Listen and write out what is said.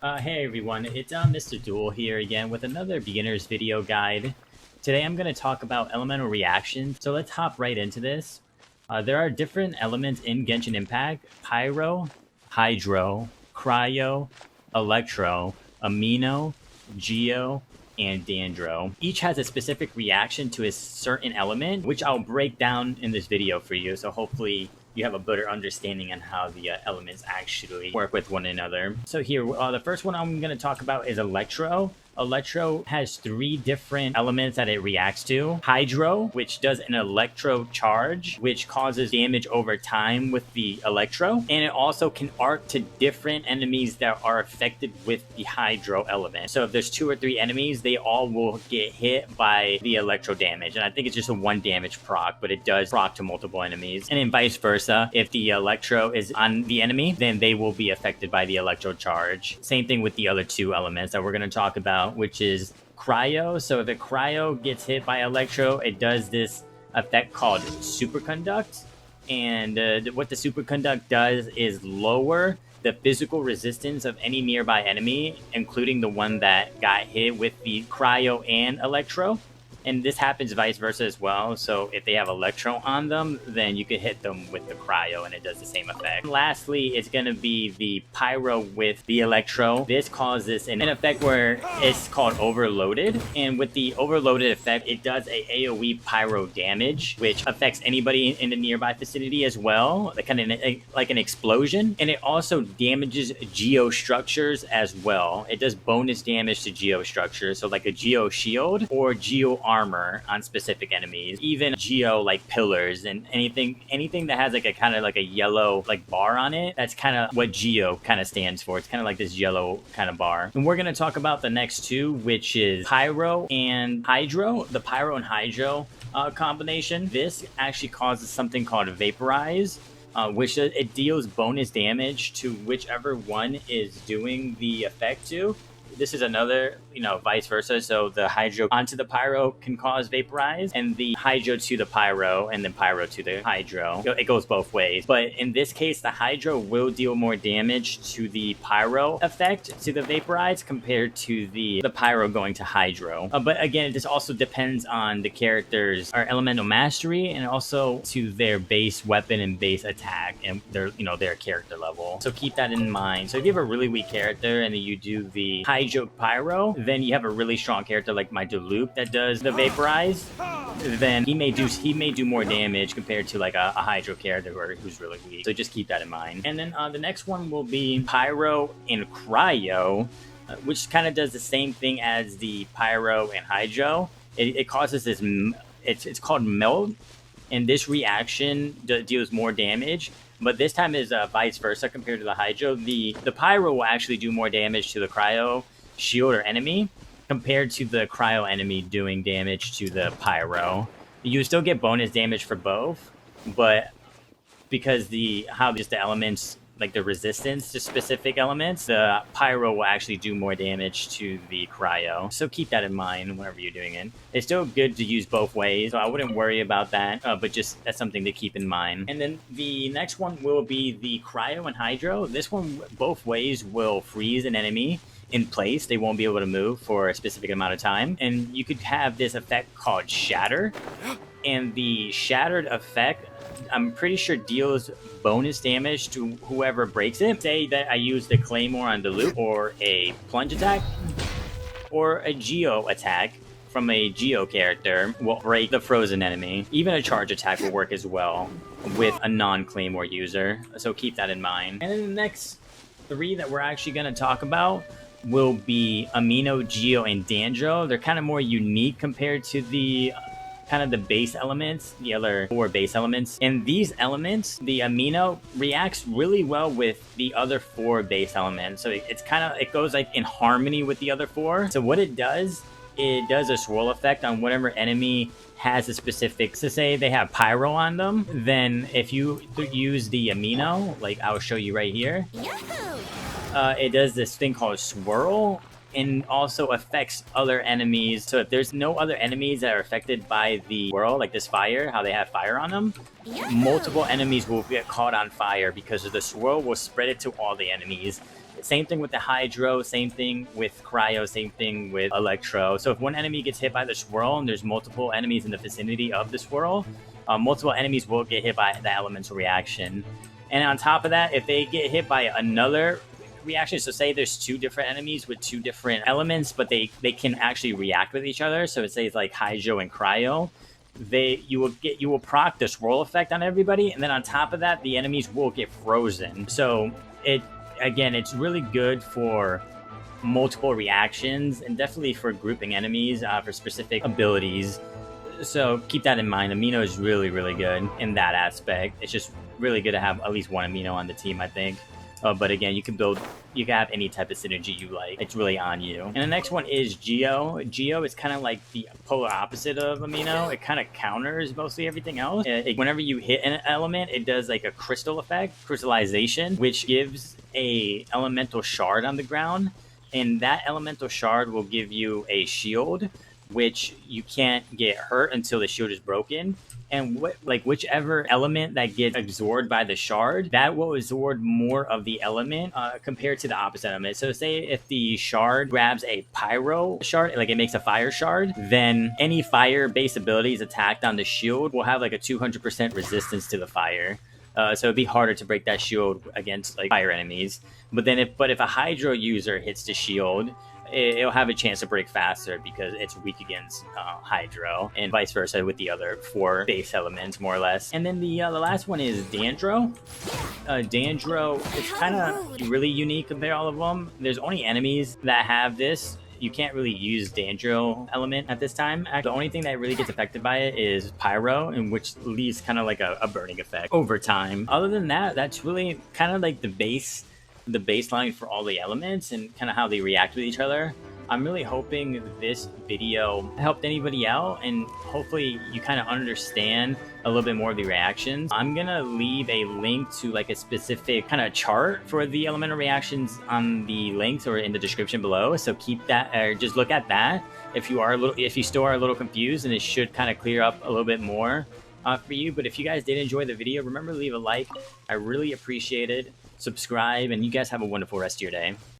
Hey everyone, it's Mr. Duel here again with another beginner's video guide. Today I'm going to talk about elemental reactions, so let's hop right into this. There are different elements in Genshin Impact: Pyro, Hydro, Cryo, Electro, Amino, Geo, and Dandro. Each has a specific reaction to a certain element, which I'll break down in this video for you, so hopefully you have a better understanding on how the elements actually work with one another. So here, the first one I'm going to talk about is Electro. Electro has three different elements that it reacts to. Hydro, which does an electro charge, which causes damage over time with the electro. And it also can arc to different enemies that are affected with the hydro element. So if there's 2 or 3 enemies, they all will get hit by the electro damage. And I think it's just a 1 damage proc, but it does proc to multiple enemies. And then vice versa, if the electro is on the enemy, then they will be affected by the electro charge. Same thing with the other 2 elements that we're going to talk about, which is Cryo. So if the Cryo gets hit by Electro, it does this effect called Superconduct. And what the Superconduct does is lower the physical resistance of any nearby enemy, including the one that got hit with the Cryo and Electro. And this happens vice versa as well. So if they have Electro on them, then you could hit them with the Cryo and it does the same effect. And lastly, it's going to be the Pyro with the Electro. This causes an effect where it's called Overloaded. And with the Overloaded effect, it does a AoE Pyro damage, which affects anybody in the nearby vicinity as well, like an explosion. And it also damages Geo structures as well. It does bonus damage to Geo structures, so like a Geo shield or Geo armor on specific enemies, even Geo like pillars and anything that has like a kind of like a yellow like bar on it. That's kind of what Geo kind of stands for. It's kind of like this yellow kind of bar. And we're going to talk about the next 2, which is Pyro and Hydro. The Pyro and Hydro combination. This actually causes something called Vaporize, which it deals bonus damage to whichever one is doing the effect to. This is another, vice versa. So the Hydro onto the Pyro can cause Vaporize, and the Hydro to the Pyro, and then Pyro to the Hydro. It goes both ways. But in this case, the Hydro will deal more damage to the Pyro effect, to the Vaporize, compared to the Pyro going to Hydro. But again, this also depends on the character's elemental mastery, and also to their base weapon and base attack, and their character level. So keep that in mind. So if you have a really weak character, and then you do the Hydro Pyro, then you have a really strong character like my Dulup that does the Vaporize, then he may do more damage compared to like a Hydro character who's really weak. So just keep that in mind. And then the next one will be Pyro and Cryo, which kind of does the same thing as the Pyro and Hydro. It causes this, it's called Melt, and this reaction deals more damage. But this time is vice versa compared to the Hydro. The Pyro will actually do more damage to the Cryo shield or enemy compared to the Cryo enemy doing damage to the Pyro. You still get bonus damage for both, but because how just the elements, like the resistance to specific elements, the Pyro will actually do more damage to the Cryo. So keep that in mind whenever you're doing it. It's still good to use both ways, so I wouldn't worry about that, but just that's something to keep in mind. And then the next one will be the Cryo and Hydro. This one, both ways, will freeze an enemy in place. They won't be able to move for a specific amount of time. And you could have this effect called Shatter. And the Shattered effect, I'm pretty sure, deals bonus damage to whoever breaks it. Say that I use the Claymore on the loop, or a plunge attack, or a Geo attack from a Geo character will break the frozen enemy. Even a charge attack will work as well with a non-Claymore user. So keep that in mind. And then the next 3 that we're actually going to talk about will be Amino, Geo, and Dandro. They're kind of more unique compared to the kind of the base elements, the other 4 base elements. And these elements, the Amino reacts really well with the other 4 base elements. So it goes like in harmony with the other 4. So what it does a swirl effect on whatever enemy has a specific, so say they have Pyro on them, then if you use the Amino, like I'll show you right here, it does this thing called swirl, and also affects other enemies. So if there's no other enemies that are affected by the swirl, like this fire, how they have fire on them, multiple enemies will get caught on fire because of the swirl will spread it to all the enemies. Same thing with the Hydro, same thing with Cryo, same thing with Electro. So if one enemy gets hit by the swirl and there's multiple enemies in the vicinity of the swirl, multiple enemies will get hit by the elemental reaction. And on top of that, if they get hit by another reaction, so say there's two different enemies with two different elements, but they can actually react with each other. So it says like Hydro and Cryo. You will proc the swirl effect on everybody, and then on top of that, the enemies will get frozen. So it's really good for multiple reactions and definitely for grouping enemies for specific abilities. So keep that in mind. Amino is really, really good in that aspect. It's just really good to have at least one Amino on the team, I think. But again, you can have any type of synergy you like. It's really on you. And the next one is Geo. Geo is kind of like the polar opposite of Amino. It kind of counters mostly everything else. Whenever you hit an element, it does like a crystal effect, crystallization, which gives a elemental shard on the ground. And that elemental shard will give you a shield, which you can't get hurt until the shield is broken. And whichever element that gets absorbed by the shard, that will absorb more of the element compared to the opposite element. So say if the shard grabs a pyro shard, like it makes a fire shard, then any fire-based abilities attacked on the shield will have like a 200% resistance to the fire. So it'd be harder to break that shield against like fire enemies. But if a Hydro user hits the shield, it'll have a chance to break faster because it's weak against Hydro, and vice versa with the other 4 base elements, more or less. And then the last one is Dandro. Dandro is kind of really unique compared to all of them. There's only enemies that have this. You can't really use Dandro element at this time. The only thing that really gets affected by it is Pyro, and which leaves kind of like a burning effect over time. Other than that, that's really kind of like the baseline for all the elements and kind of how they react with each other. I'm really hoping this video helped anybody out, and hopefully you kind of understand a little bit more of the reactions. I'm gonna leave a link to like a specific kind of chart for the elemental reactions on the links or in the description below. So keep that, or just look at that if you still are a little confused, and it should kind of clear up a little bit more for you. But if you guys did enjoy the video, remember to leave a like. I really appreciate it. Subscribe, and you guys have a wonderful rest of your day.